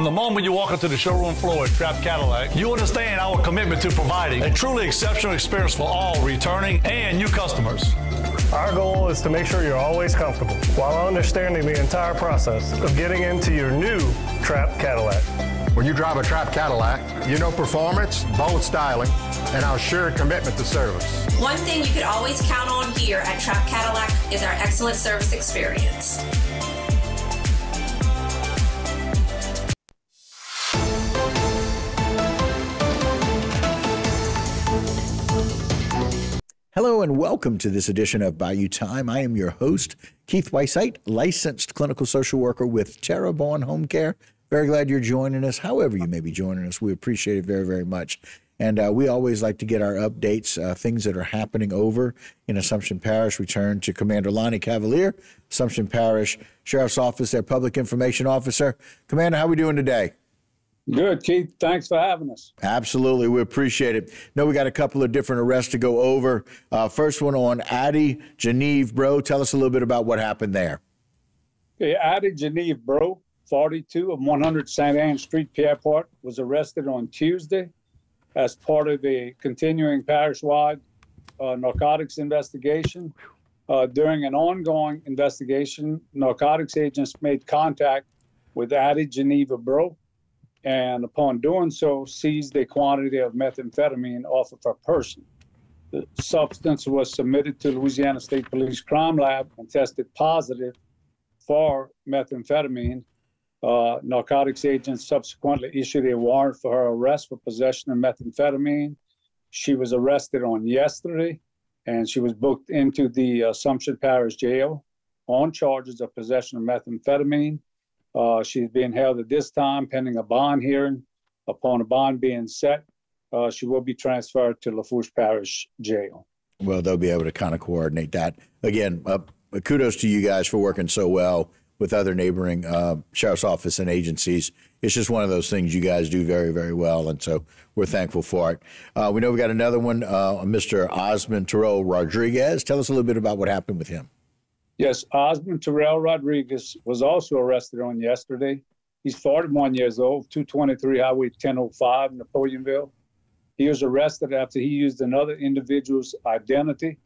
From the moment you walk into the showroom floor at Trapp Cadillac, you understand our commitment to providing a truly exceptional experience for all returning and new customers. Our goal is to make sure you're always comfortable while understanding the entire process of getting into your new Trapp Cadillac. When you drive a Trapp Cadillac, you know performance, bold styling, and our assured commitment to service. One thing you can always count on here at Trapp Cadillac is our excellent service experience. Hello and welcome to this edition of Bayou Time. I am your host, Keith Weisheit, licensed clinical social worker with Terrebonne Home Care. Very glad you're joining us. However you may be joining us, we appreciate it very, very much. And we always like to get our updates, things that are happening over in Assumption Parish. We turn to Commander Lonnie Cavalier, Assumption Parish Sheriff's Office, their Public Information Officer. Commander, how are we doing today? Good, Keith. Thanks for having us. Absolutely. We appreciate it. Know we got a couple of different arrests to go over. First one on Addie Geneve Bro. Tell us a little bit about what happened there. Okay, Addie Geneve Bro, 42 of 100 St. Anne Street, Pierreport, was arrested on Tuesday as part of a continuing parish-wide narcotics investigation. During an ongoing investigation, narcotics agents made contact with Addie Geneve Bro, and upon doing so, seized a quantity of methamphetamine off of her person. The substance was submitted to Louisiana State Police Crime Lab and tested positive for methamphetamine. Narcotics agents subsequently issued a warrant for her arrest for possession of methamphetamine. She was arrested on yesterday, and she was booked into the Assumption Parish Jail on charges of possession of methamphetamine. She's being held at this time pending a bond hearing. Upon a bond being set, she will be transferred to Lafourche Parish Jail. Well, they'll be able to kind of coordinate that. Again, kudos to you guys for working so well with other neighboring sheriff's office and agencies. It's just one of those things you guys do very, very well, and so we're thankful for it. We know we got another one, Mr. Osmond Terrell Rodriguez. Tell us a little bit about what happened with him. Yes, Osmond Terrell Rodriguez was also arrested on yesterday. He's 41 years old, 223 Highway 1005, Napoleonville. He was arrested after he used another individual's identity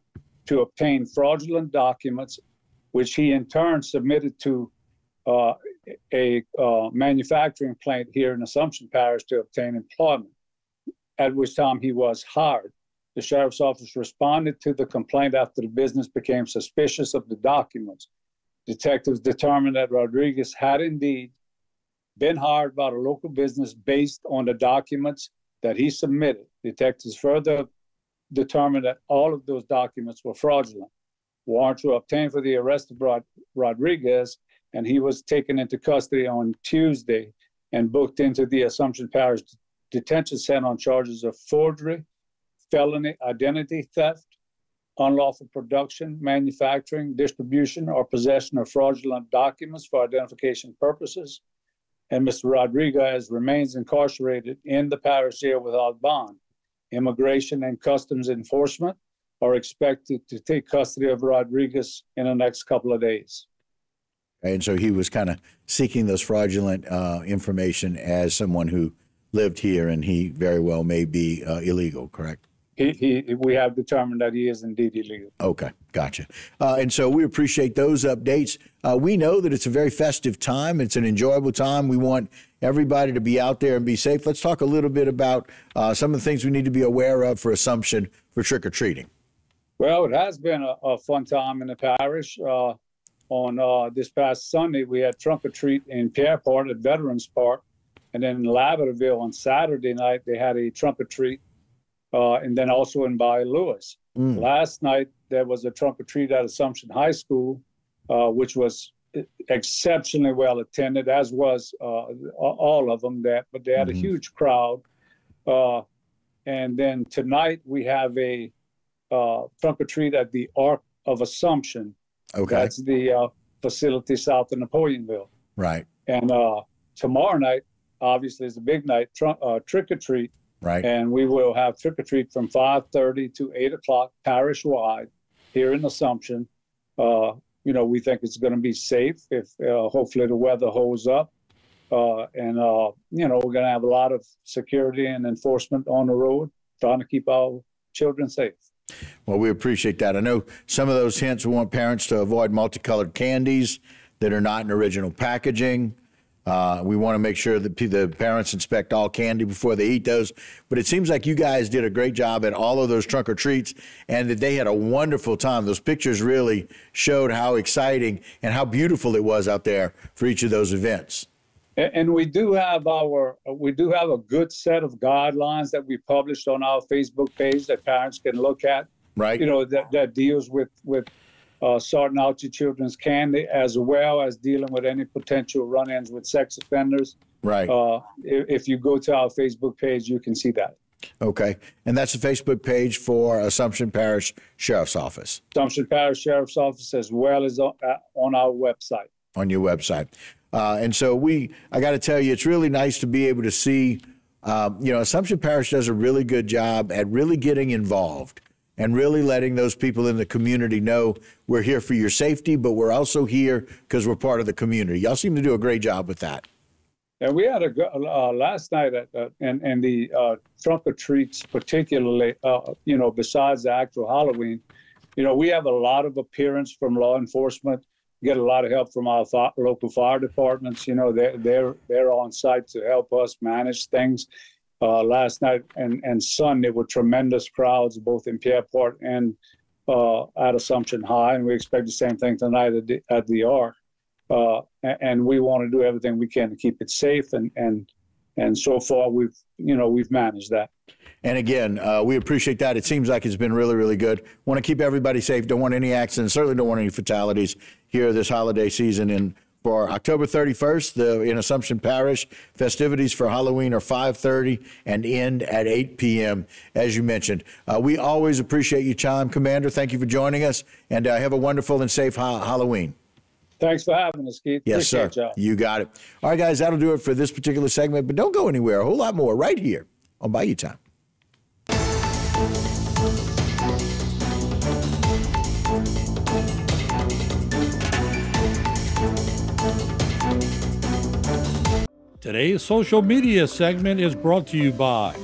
to obtain fraudulent documents, which he in turn submitted to a manufacturing plant here in Assumption Parish to obtain employment, at which time he was hired. The sheriff's office responded to the complaint after the business became suspicious of the documents. Detectives determined that Rodriguez had indeed been hired by the local business based on the documents that he submitted. Detectives further determined that all of those documents were fraudulent. Warrants were obtained for the arrest of Rodriguez, and he was taken into custody on Tuesday and booked into the Assumption Parish Detention Center on charges of forgery, felony identity theft, unlawful production, manufacturing, distribution, or possession of fraudulent documents for identification purposes. And Mr. Rodriguez remains incarcerated in the parish jail without bond. Immigration and Customs Enforcement are expected to take custody of Rodriguez in the next couple of days. And so he was kind of seeking those fraudulent information as someone who lived here, and he very well may be illegal, correct? We have determined that he is indeed illegal. Okay, gotcha. And so we appreciate those updates. We know that it's a very festive time. It's an enjoyable time. We want everybody to be out there and be safe. Let's talk a little bit about some of the things we need to be aware of for Assumption for trick-or-treating. Well, it has been a fun time in the parish. On this past Sunday, we had trunk or treat in Pierreport at Veterans Park. And then in Laverdeville on Saturday night, they had a trunk or treat. And then also in Bayou Lewis. Last night, there was a trunk or treat at Assumption High School, which was exceptionally well attended, as was all of them. But they had a huge crowd. And then tonight, we have a trunk or treat at the Ark of Assumption. Okay. That's the facility south of Napoleonville. Right. And tomorrow night, obviously, is a big night, trick or treat. Right. And we will have trick-or-treat from 5:30 to 8 o'clock parish-wide here in Assumption. We think it's going to be safe if hopefully the weather holds up. You know, we're going to have a lot of security and enforcement on the road, trying to keep our children safe. Well, we appreciate that. I know some of those hints, we want parents to avoid multicolored candies that are not in original packaging. We want to make sure that the parents inspect all candy before they eat those. But it seems like you guys did a great job at all of those trunk or treats, and that they had a wonderful time. Those pictures really showed how exciting and how beautiful it was out there for each of those events. And we do have a good set of guidelines that we published on our Facebook page that parents can look at. Right. You know, that deals with sorting out your children's candy, as well as dealing with any potential run-ins with sex offenders. Right. If you go to our Facebook page, you can see that. Okay. And that's the Facebook page for Assumption Parish Sheriff's Office. Assumption Parish Sheriff's Office, as well as on our website. On your website. And so I got to tell you, it's really nice to be able to see, Assumption Parish does a really good job at really getting involved and really letting those people in the community know we're here for your safety, but we're also here because we're part of the community. Y'all seem to do a great job with that. And we had last night and the trunk or treats, particularly, besides the actual Halloween, we have a lot of appearance from law enforcement. Get a lot of help from our local fire departments. They're on site to help us manage things. Last night and Sunday were tremendous crowds, both in Pierreport and at Assumption High, and we expect the same thing tonight at the Ark. And we want to do everything we can to keep it safe, and so far we've managed that. And again, we appreciate that. It seems like it's been really, really good. Want to keep everybody safe. Don't want any accidents. Certainly don't want any fatalities here this holiday season. And for October 31st, in Assumption Parish, festivities for Halloween are 5:30 and end at 8 p.m., as you mentioned. We always appreciate your time, Commander. Thank you for joining us, and have a wonderful and safe Halloween. Thanks for having us, Keith. Yes, sir. You got it. All right, guys, that'll do it for this particular segment, but don't go anywhere. A whole lot more right here on Bayou Time. Today's social media segment is brought to you by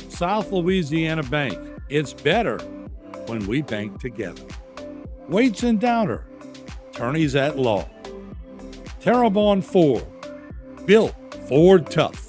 South Louisiana Bank. It's better when we bank together. Waits and Downer, attorneys at law. Terrebonne Ford, built Ford tough.